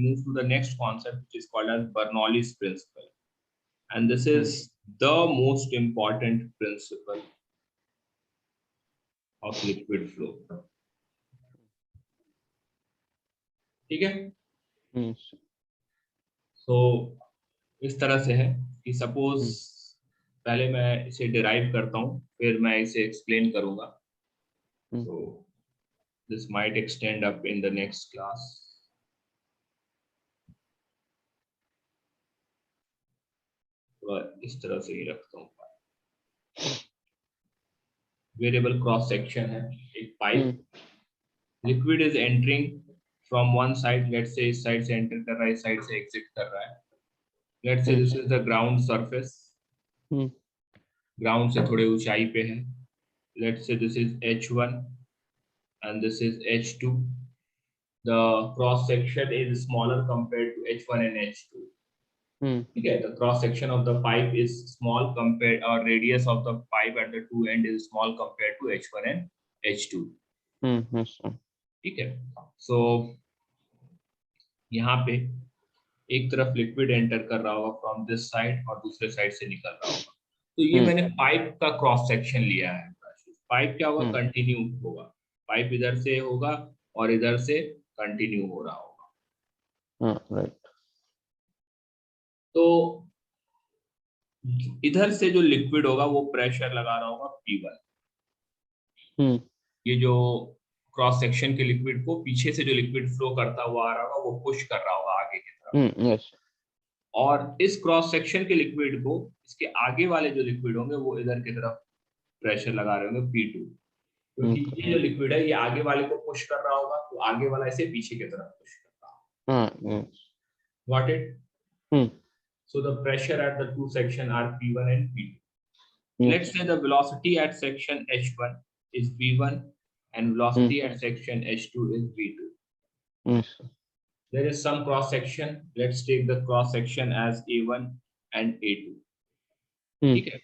move to the next concept, which is called as Bernoulli's principle. And this is the most important principle of liquid flow. ठीक है? So इस तरह से है कि suppose पहले मैं इसे डिराइव करता हूँ, फिर मैं इसे एक्सप्लेन करूंगा. So this might extend up in the next class. तो इस तरह से ही रखता हूँ. वेरिएबल क्रॉस सेक्शन है, एक pipe. Liquid is entering from one side, let's say इस साइड से एंटर कर रहा है, इस साइड से एग्जिट कर रहा है. Let's say this is the ground surface. Ground से थोड़े ऊंचाई पे है. Let's say this is H1 and this is H2. The cross section is smaller compared to H1 and H2. Okay, the cross section of the pipe is small compared, or radius of the pipe at the two end is small compared to H1 and H2. Yes, sir. ठीक है. So यहाँ पे एक तरफ liquid enter कर रहा होगा from this side और दूसरे साइड से निकल रहा होगा. तो ये मैंने पाइप का क्रॉस सेक्शन लिया है. पाइप क्या होगा? कंटिन्यू होगा. पाइप इधर से होगा और इधर से कंटिन्यू हो रहा होगा. राइट. तो इधर से जो लिक्विड होगा वो प्रेशर लगा रहा होगा P1. ये जो क्रॉस सेक्शन के लिक्विड को पीछे से जो लिक्विड फ्लो करता हुआ आ रहा होगा वो पुश कर रहा होगा आगे की तरफ. यस. और इस क्रॉस सेक्शन के लिक्विड को इसके आगे वाले जो लिक्विड होंगे वो इधर की तरफ प्रेशर लगा रहे होंगे P2. क्योंकि ये जो लिक्विड है ये आगे वाले को पुश कर रहा होगा, तो आगे वाला इसे पीछे की तरफ पुश कर रहा होगा. Got it? So the pressure at the two section are P1 and P2. Let's say the velocity at section H1 is V1 and velocity at section H2 is V2. Yes. There is some cross section. Let's take the cross section as A1 and A2. Okay.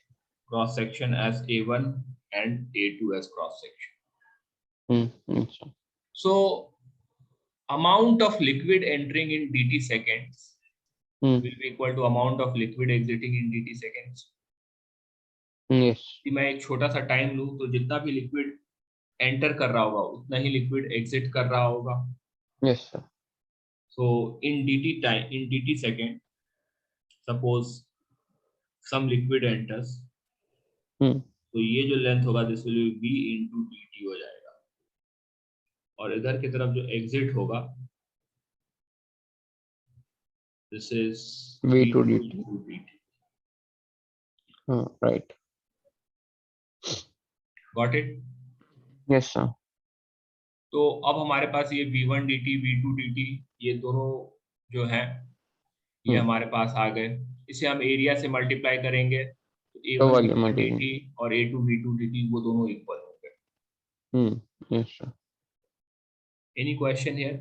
Cross section as A1 and A2 as cross section. Yes. So amount of liquid entering in dt seconds will be equal to amount of liquid exiting in dt seconds. Yes. कि मैं एक छोटा सा time लूं तो जितना भी liquid enter कर रहा होगा उतना ही लिक्विड एग्जिट कर रहा होगा. Yes, sir. So in dt time, in dt second, suppose some liquid enters. तो ये जो लेंथ होगा this will be v into dt हो जाएगा. और इधर की तरफ जो एग्जिट होगा this is v to dt. Right. Got it? Yes, sir. तो अब हमारे पास ये v1 dt v2 dt ये दोनों जो है ये हमारे पास आ गए. इसे हम एरिया से मल्टीप्लाई करेंगे तो a1 v1 dt और a2 v2 dt वो दोनों इक्वल हो गए. Yes, sir. Any question here?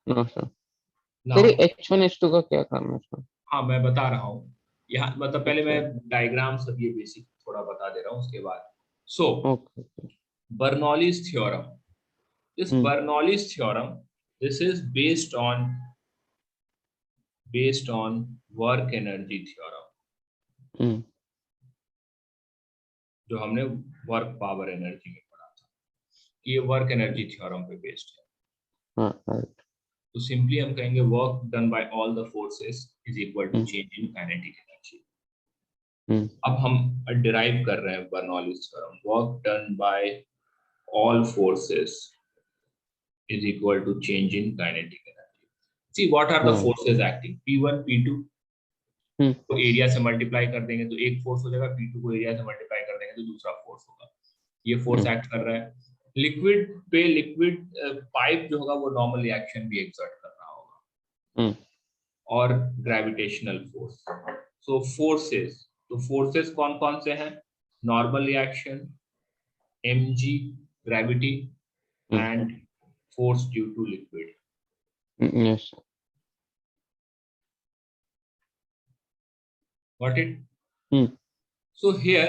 No, sir. Sir H1 H2 का क्या काम है सर? हाँ मैं बता रहा हूँ. यहाँ मतलब पहले मैं डायग्राम सब ये बेसिक थोड़ा बता दे रहा हूँ उसके बाद. So Bernoulli's theorem. This Bernoulli's theorem, this is based on work energy theorem. जो हमने वर्क पावर एनर्जी में पढ़ा था. ये वर्क एनर्जी थ्योरम पे बेस्ड है. तो सिंपली हम कहेंगे work done by all the forces is equal to change in kinetic energy. अब हम डिराइव कर रहे हैं Bernoulli's theorem. Work done by all forces is equal to change in kinetic energy. See what are the forces acting? P1 P2 को area से multiply कर देंगे तो एक फोर्स हो जाएगा. P2 को एरिया से मल्टीप्लाई कर देंगे तो दूसरा फोर्स होगा. ये फोर्स एक्ट कर रहा है. लिक्विड पे लिक्विड पाइप जो होगा वो नॉर्मल रिएक्शन भी एक्सर्ट कर रहा होगा. और ग्रेविटेशनल फोर्स. सो फोर्सेस, तो फोर्सेस कौन कौन से हैं? Normal reaction, mg gravity and force due to liquid. Yes. Got it? So here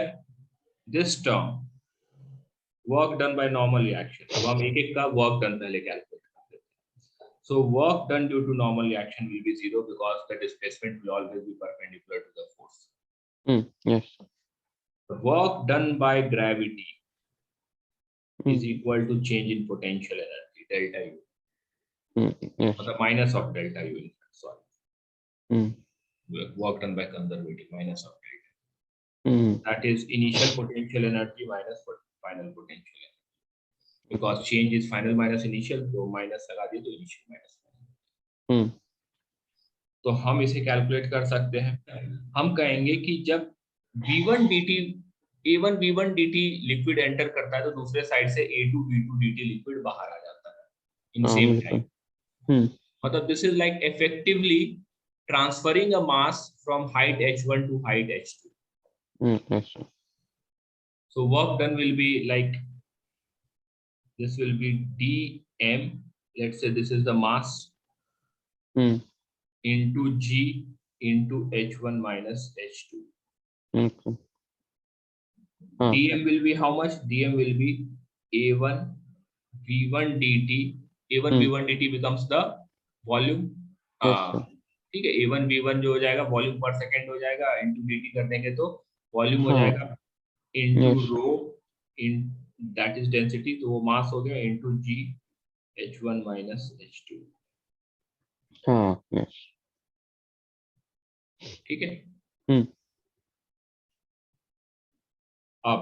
this term work done by normal reaction. अब हम एक एक का work done पहले कैलकुलेट करते हैं. So work done due to normal reaction will be 0 because the displacement will always be perpendicular to the force. Yes. The work done by gravity is equal to change in potential energy, delta U. Yes. Or the minus of delta U, in fact, sorry. Work done by conservative, minus of delta. That is initial potential energy minus final potential energy. Because change is final minus initial, तो minus लगा दिए तो initial minus. तो हम इसे calculate कर सकते हैं. हम कहेंगे कि जब V1 dt A1 V1 dt liquid enter करता है तो दूसरे साइड से A2 V2 dt लिक्विड बाहर आ जाता है इन सेम टाइम. मतलब this is like effectively transferring a mass from height h1 to height h2. Yes. So work done will be like this will be dm, let's say this is the mass, into g into h1 minus h2. Okay. dm will be how much? dm will be a1 v1 dt. a1 v1 dt becomes the volume. ठीक है, a1 v1 जो हो जाएगा volume पर second हो जाएगा, into dt कर देंगे तो वॉल्यूम हो जाएगा, into rho in that is density, तो वो मास हो गया, into g h1 minus h2. Yes. ठीक है. अब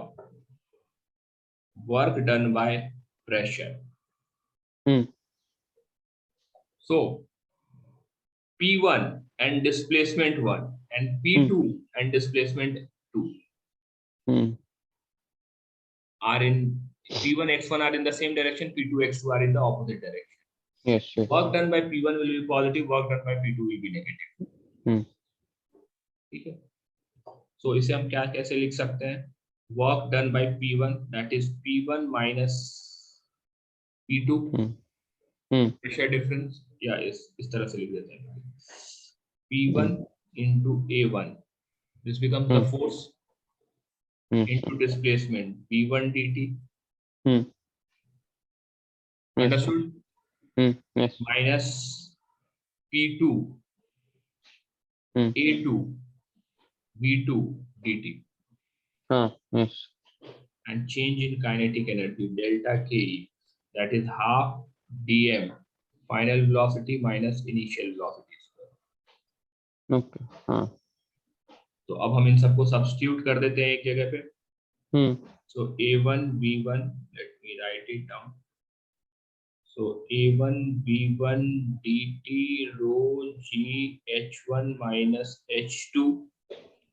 work done by pressure. So P1 and displacement 1 and P2 and displacement 2 are in P1 x1 are in the same direction, P2 x2 are in the opposite direction. Yes. Work done by P1 will be positive, work done by P2 will be negative. ठीक है. So इसे हम क्या कैसे लिख सकते हैं? Work done by P1, that is P1 minus P2. Pressure difference, या इस तरह से लिख देते हैं. P1 into A1, this becomes the force, into displacement V1 dt. Understood? Yes. Minus P2 A2 V2 dt. Yes. And change in kinetic energy delta Ke, that is half dm final velocity minus initial velocity square. Okay. तो अब हम इन सबको substitute कर देते हैं एक जगह पे. So A1 V1, let me write it down. So A1 V1 dt rho g h1 minus h2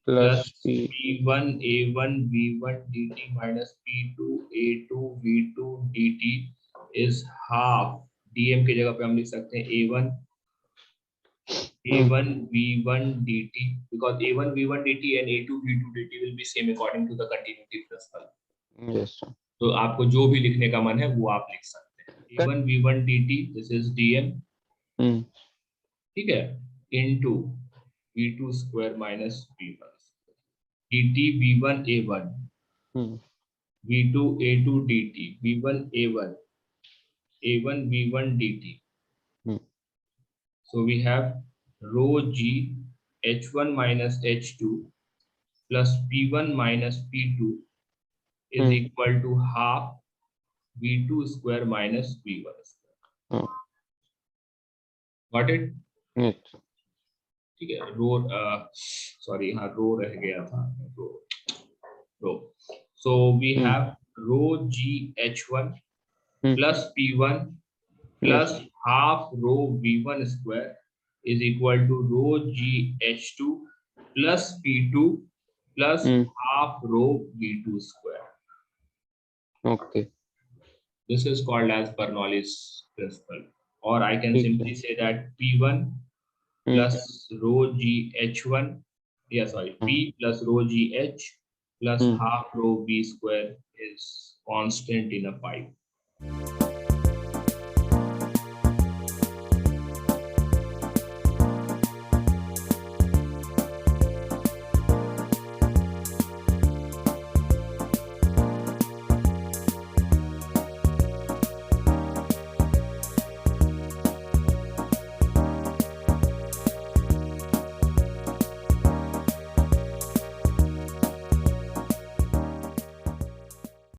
plus P1 A1 V1 dt minus P2 A2 V2 dt is half dm की जगह पे हम लिख सकते हैं A1 V1 dt, because A1 V1 dt and A2 V2 dt will be same according to the continuity principle. Yes. तो आपको जो भी लिखने का मन है वो आप लिख सकते हैं. A1 V1 dt, this is dm. ठीक है, into V2 square minus V1 dt V1 A1 V2 A2 dt V1 A1 A1 V1 dt. So we have rho g h1 minus h2 plus p1 minus p2 is equal to half v2 square minus v1 square. Got it? Yes. ठीक है. रो sorry, हाँ रो रह गया था, रो. So we have rho g h1 plus p1 plus half rho v1 square is equal to rho g h2 plus p2 plus half rho v2 square. Okay. This is called as Bernoulli's principle, or I can simply say that P1 plus rho g h1, P plus rho g h plus half rho v square is constant in a pipe.